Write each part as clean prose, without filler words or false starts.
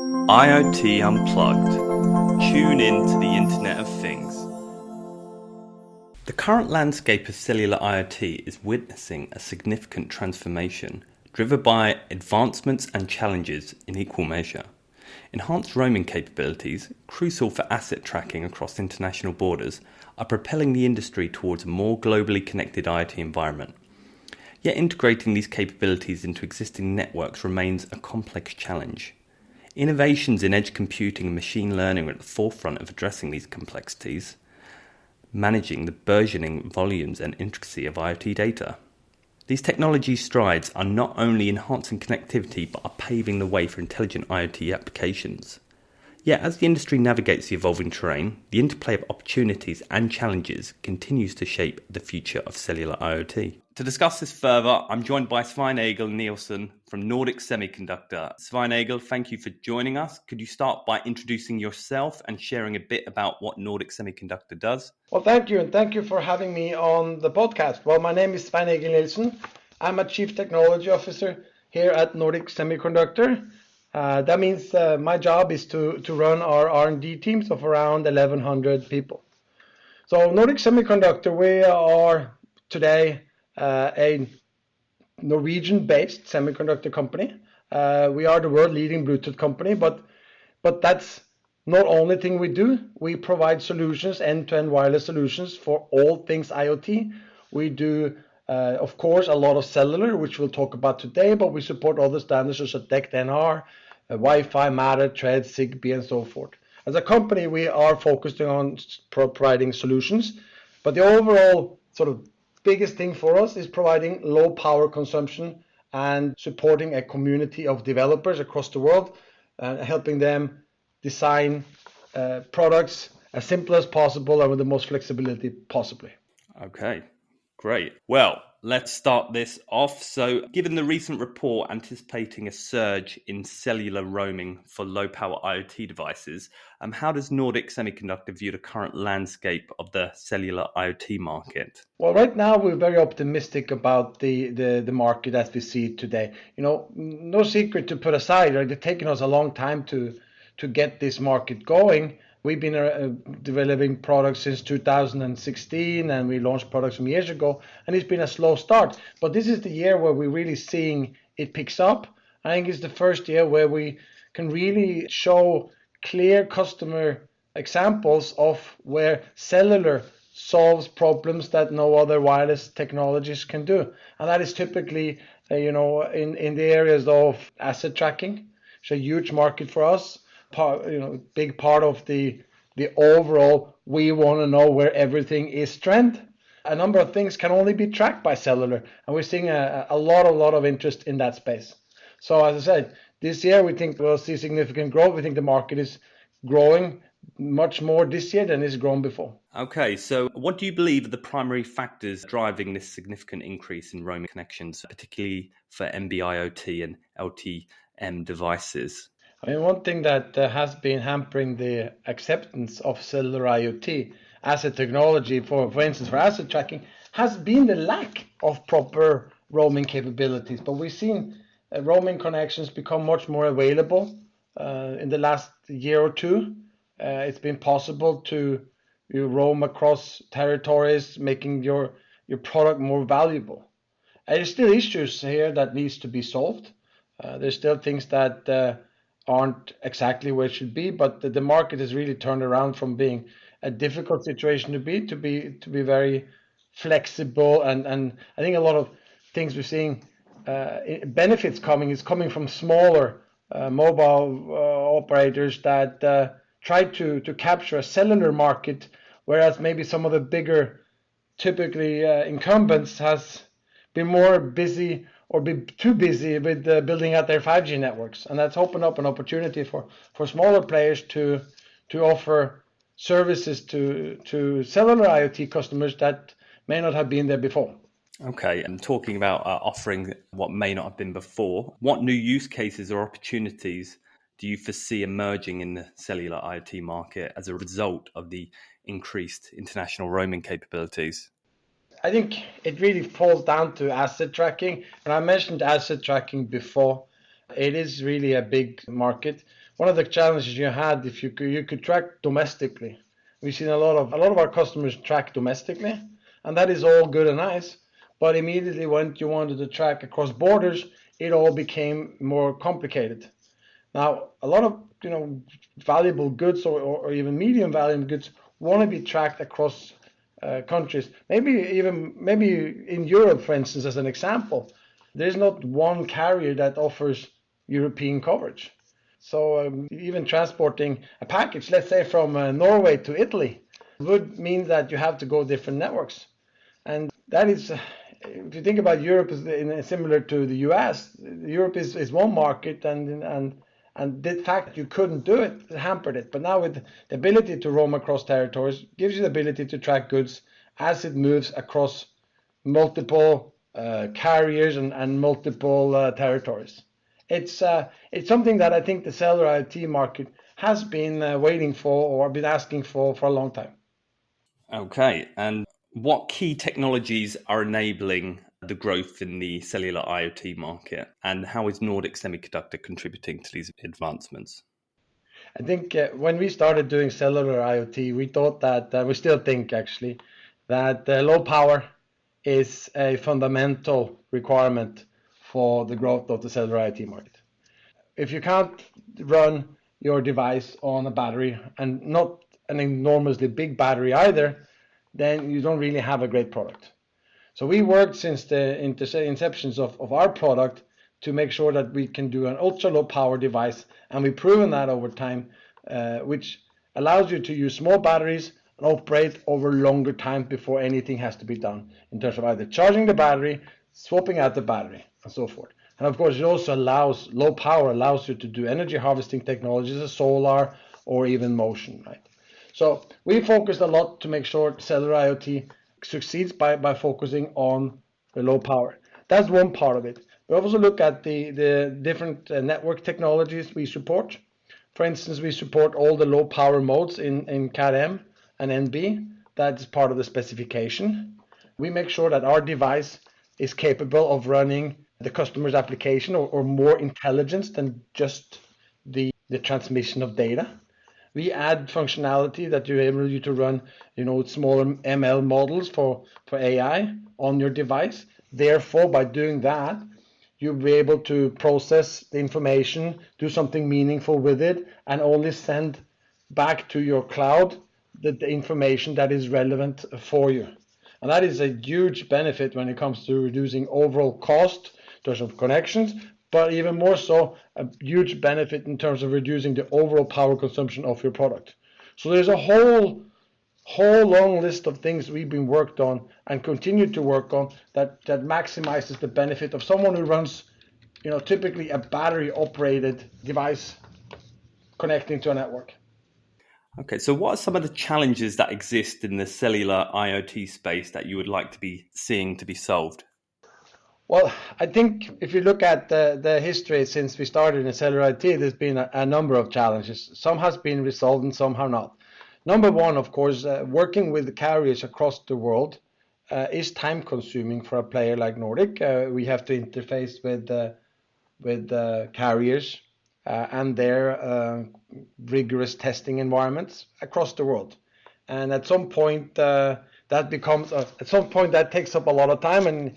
IoT Unplugged. Tune in to the Internet of Things. The current landscape of cellular IoT is witnessing a significant transformation, driven by advancements and challenges in equal measure. Enhanced roaming capabilities, crucial for asset tracking across international borders, are propelling the industry towards a more globally connected IoT environment. Yet integrating these capabilities into existing networks remains a complex challenge. Innovations in edge computing and machine learning are at the forefront of addressing these complexities, managing the burgeoning volumes and intricacy of IoT data. These technology strides are not only enhancing connectivity but are paving the way for intelligent IoT applications. Yet as the industry navigates the evolving terrain, the interplay of opportunities and challenges continues to shape the future of cellular IoT. To discuss this further, I'm joined by Svein-Egil Nielsen from Nordic Semiconductor. Svein-Egil, thank you for joining us. Could you start by introducing yourself and sharing a bit about what Nordic Semiconductor does? Well, thank you, and thank you for having me on the podcast. Well, my name is Svein-Egil Nielsen. I'm a Chief Technology Officer here at Nordic Semiconductor. That means my job is to run our R&D teams of around 1,100 people. So Nordic Semiconductor, we are today a Norwegian-based semiconductor company. We are the world-leading Bluetooth company, but that's not only thing we do. We provide solutions, end-to-end wireless solutions for all things IoT. We do, of course, a lot of cellular, which we'll talk about today, but we support other standards such as DECT-NR, Wi-Fi, Matter, Thread, Zigbee, and so forth. As a company, we are focusing on providing solutions, but the overall sort of biggest thing for us is providing low power consumption and supporting a community of developers across the world, helping them design products as simple as possible and with the most flexibility possibly. Okay, great. Well, let's start this off. So, given the recent report anticipating a surge in cellular roaming for low-power IoT devices, how does Nordic Semiconductor view the current landscape of the cellular IoT market? Well, right now we're very optimistic about the market as we see it today. You know, no secret to put aside, right? It's taken us a long time to get this market going. We've been developing products since 2016, and we launched products some years ago, and it's been a slow start. But this is the year where we're really seeing it picks up. I think it's the first year where we can really show clear customer examples of where cellular solves problems that no other wireless technologies can do. And that is typically, in the areas of asset tracking. It's a huge market for us. Big part of the overall, we want to know where everything is trend. A number of things can only be tracked by cellular, and we're seeing a lot of interest in that space. So as I said, this year we think we'll see significant growth. We think the market is growing much more this year than it's grown before. Okay, so what do you believe are the primary factors driving this significant increase in roaming connections, particularly for NB-IoT and LTM devices? I mean, one thing that has been hampering the acceptance of cellular IoT as a technology, for instance, for asset tracking, has been the lack of proper roaming capabilities. But we've seen roaming connections become much more available in the last year or two. It's been possible to roam across territories, making your product more valuable. There's still issues here that needs to be solved. There's still things that aren't exactly where it should be, but the market has really turned around from being a difficult situation to be very flexible, and I think a lot of things we're seeing benefits coming from smaller mobile operators that try to capture a cellular market, whereas maybe some of the bigger, typically incumbents, has been more busy or be too busy with building out their 5G networks. And that's opened up an opportunity for smaller players to offer services to cellular IoT customers that may not have been there before. Okay, and talking about offering what may not have been before, what new use cases or opportunities do you foresee emerging in the cellular IoT market as a result of the increased international roaming capabilities? I think it really falls down to asset tracking. And I mentioned asset tracking before. It is really a big market. one of the challenges you had, if you could track domestically. We've seen a lot of our customers track domestically, and that is all good and nice. But immediately when you wanted to track across borders, it all became more complicated. Now, a lot of valuable goods or even medium valuable goods want to be tracked across countries. Maybe in Europe, for instance, as an example, there's not one carrier that offers European coverage. So even transporting a package, let's say from Norway to Italy, would mean that you have to go different networks. And that is, if you think about Europe as similar to the US, Europe is one market, and the fact you couldn't do it hampered it. But now with the ability to roam across territories gives you the ability to track goods as it moves across multiple carriers and multiple territories. It's something that I think the cellular IoT market has been waiting for or been asking for a long time. Okay, and what key technologies are enabling the growth in the cellular IoT market, and how is Nordic Semiconductor contributing to these advancements? I think when we started doing cellular IoT, we thought that, we still think actually, that low power is a fundamental requirement for the growth of the cellular IoT market. If you can't run your device on a battery, and not an enormously big battery either, then you don't really have a great product. So we worked since the inceptions of our product to make sure that we can do an ultra low power device, and we've proven that over time, which allows you to use small batteries and operate over longer time before anything has to be done in terms of either charging the battery, swapping out the battery, and so forth. And of course, it also low power allows you to do energy harvesting technologies, as solar or even motion, right? So we focused a lot to make sure cellular IoT succeeds by focusing on the low power. That's one part of it. We also look at the different network technologies we support. For instance, we support all the low power modes in CAD-M and NB. That's part of the specification. We make sure that our device is capable of running the customer's application or more intelligence than just the transmission of data. We add functionality that you're able to run, smaller ML models for AI on your device. Therefore, by doing that, you'll be able to process the information, do something meaningful with it, and only send back to your cloud the information that is relevant for you. And that is a huge benefit when it comes to reducing overall cost in terms of connections, but even more so, a huge benefit in terms of reducing the overall power consumption of your product. So there's a whole long list of things we've been worked on and continue to work on that maximizes the benefit of someone who runs, typically a battery-operated device connecting to a network. Okay, so what are some of the challenges that exist in the cellular IoT space that you would like to be seeing to be solved? Well, I think if you look at the history since we started in cellular IoT, there's been a number of challenges. Some has been resolved and some have not. Number one, of course, working with the carriers across the world is time consuming for a player like Nordic. We have to interface with carriers and their rigorous testing environments across the world. And at some point, that takes up a lot of time. And,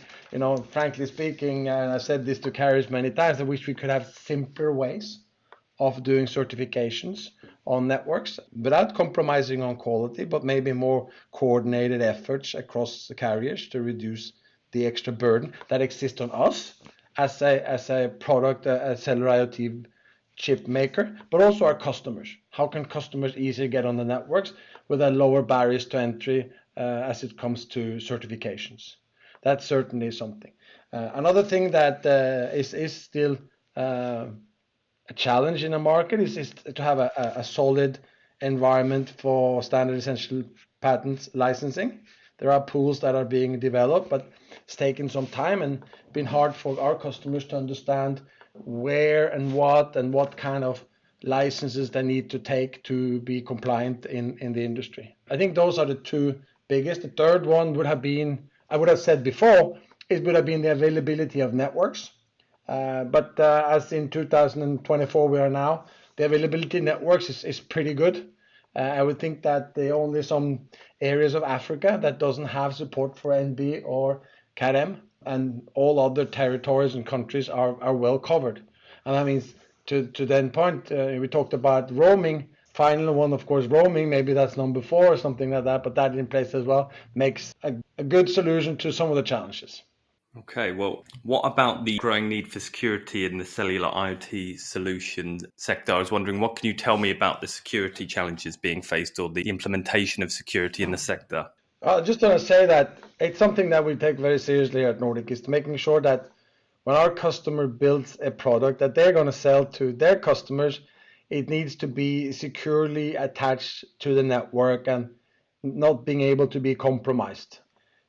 frankly speaking, and I said this to carriers many times, I wish we could have simpler ways of doing certifications on networks without compromising on quality, but maybe more coordinated efforts across the carriers to reduce the extra burden that exists on us as a product, a cellular IoT chip maker, but also our customers. How can customers easier get on the networks with a lower barriers to entry as it comes to certifications? That's certainly something. Another thing that is still a challenge in the market is to have a solid environment for standard essential patents licensing. There are pools that are being developed, but it's taken some time and been hard for our customers to understand where and what kind of licenses they need to take to be compliant in the industry. I think those are the two biggest. The third one would have been, I would have said before, it would have been the availability of networks. But as in 2024 we are now, the availability in networks is pretty good. I would think that there are only some areas of Africa that doesn't have support for NB or CAT-M, and all other territories and countries are well covered. And that means to then point, we talked about roaming. Final one, of course, roaming. Maybe that's number 4 or something like that, but that in place as well makes a good solution to some of the challenges. Okay, well, what about the growing need for security in the cellular IoT solution sector? I was wondering, what can you tell me about the security challenges being faced or the implementation of security in the sector? Just want to say that it's something that we take very seriously at Nordic, is making sure that when our customer builds a product that they're going to sell to their customers, it needs to be securely attached to the network and not being able to be compromised.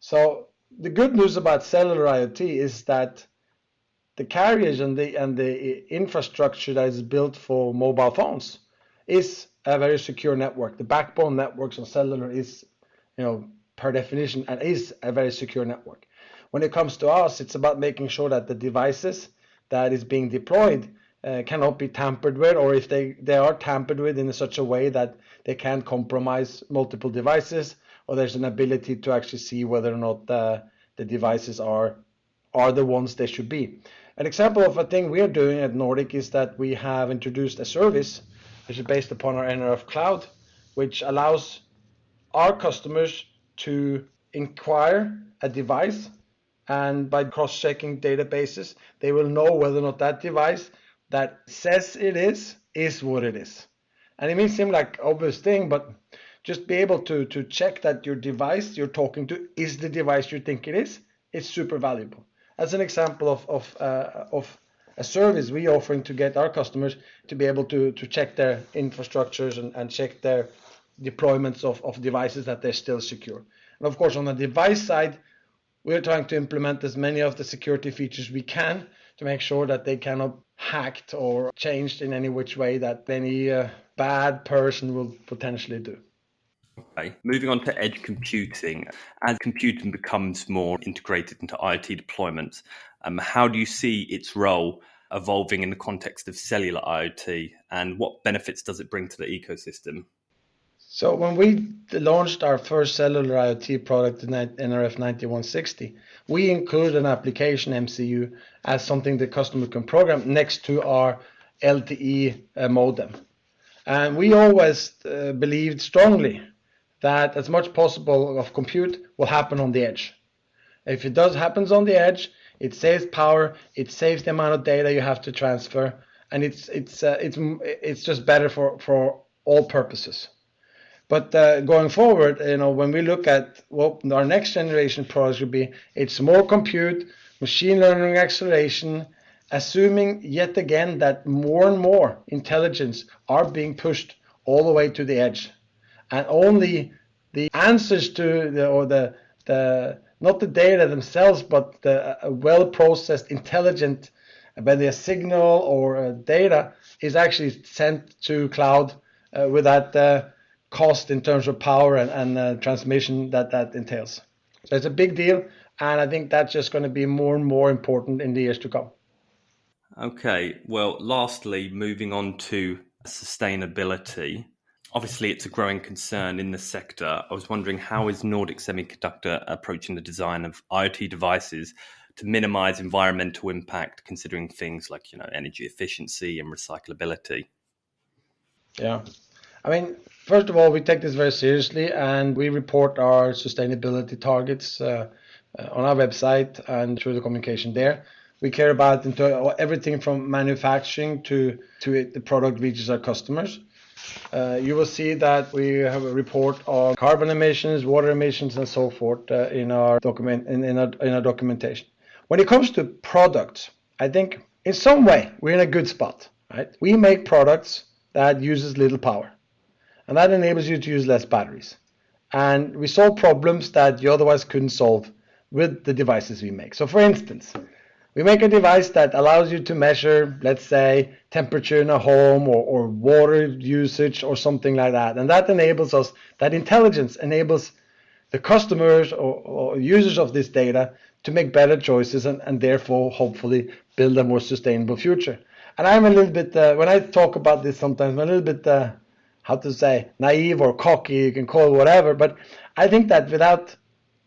So the good news about cellular IoT is that the carriers and the infrastructure that is built for mobile phones is a very secure network. The backbone networks on cellular is, per definition, and is a very secure network. When it comes to us, it's about making sure that the devices that is being deployed cannot be tampered with, or if they are tampered with in such a way that they can't compromise multiple devices, or there's an ability to actually see whether or not the devices are the ones they should be. An example of a thing we are doing at Nordic is that we have introduced a service which is based upon our NRF cloud, which allows our customers to inquire a device, and by cross-checking databases, they will know whether or not that device that says it is what it is. And it may seem like obvious thing, but just be able to check that your device you're talking to is the device you think it is. It's super valuable. As an example of a service we offering to get our customers to be able to check their infrastructures and check their deployments of devices that they're still secure. And of course, on the device side, we're trying to implement as many of the security features we can to make sure that they cannot hacked or changed in any which way that any bad person will potentially do. Okay. Moving on to edge computing. As computing becomes more integrated into IoT deployments, how do you see its role evolving in the context of cellular IoT, and what benefits does it bring to the ecosystem? So when we launched our first cellular IoT product, the NRF 9160, we included an application MCU as something the customer can program next to our LTE modem. And we always believed strongly that as much possible of compute will happen on the edge. If it does happens on the edge, it saves power, it saves the amount of data you have to transfer, and it's just better for all purposes. But going forward, when we look at what our next generation products will be, it's more compute, machine learning acceleration, assuming yet again that more and more intelligence are being pushed all the way to the edge, and only the answers to the not the data themselves, but the well-processed, intelligent, whether a signal or data is actually sent to cloud with that cost in terms of power and transmission that entails. So it's a big deal, and I think that's just going to be more and more important in the years to come. Okay, well, lastly, moving on to sustainability. Obviously, it's a growing concern in the sector. I was wondering, how is Nordic Semiconductor approaching the design of IoT devices to minimize environmental impact, considering things like, energy efficiency and recyclability? Yeah. I mean, first of all, we take this very seriously, and we report our sustainability targets on our website and through the communication there. We care about everything from manufacturing to the product reaches our customers. You will see that we have a report on carbon emissions, water emissions, and so forth in our documentation. When it comes to products, I think in some way we're in a good spot, right? We make products that uses little power, and that enables you to use less batteries. And we solve problems that you otherwise couldn't solve with the devices we make. So for instance, we make a device that allows you to measure, let's say, temperature in a home or water usage or something like that. And that enables us, that intelligence enables the customers or users of this data to make better choices and therefore hopefully build a more sustainable future. And I'm a little bit, when I talk about this sometimes, I'm a little bit, how to say, naive or cocky, you can call it whatever, but I think that without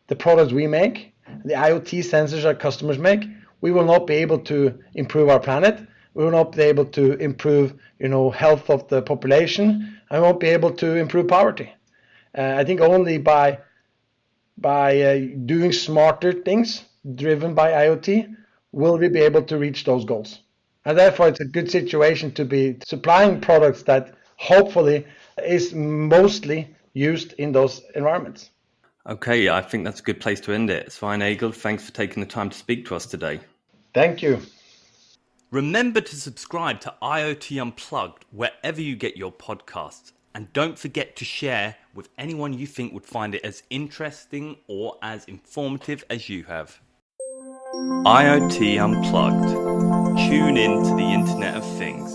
the products we make, the IoT sensors our customers make, we will not be able to improve our planet. We will not be able to improve, health of the population, and we won't be able to improve poverty. I think only by doing smarter things driven by IoT will we be able to reach those goals. And therefore, it's a good situation to be supplying products that hopefully is mostly used in those environments. Okay, I think that's a good place to end it. Svein-Egil, thanks for taking the time to speak to us today. Thank you. Remember to subscribe to IoT Unplugged wherever you get your podcasts. And don't forget to share with anyone you think would find it as interesting or as informative as you have. IoT Unplugged. Tune in to the Internet of Things.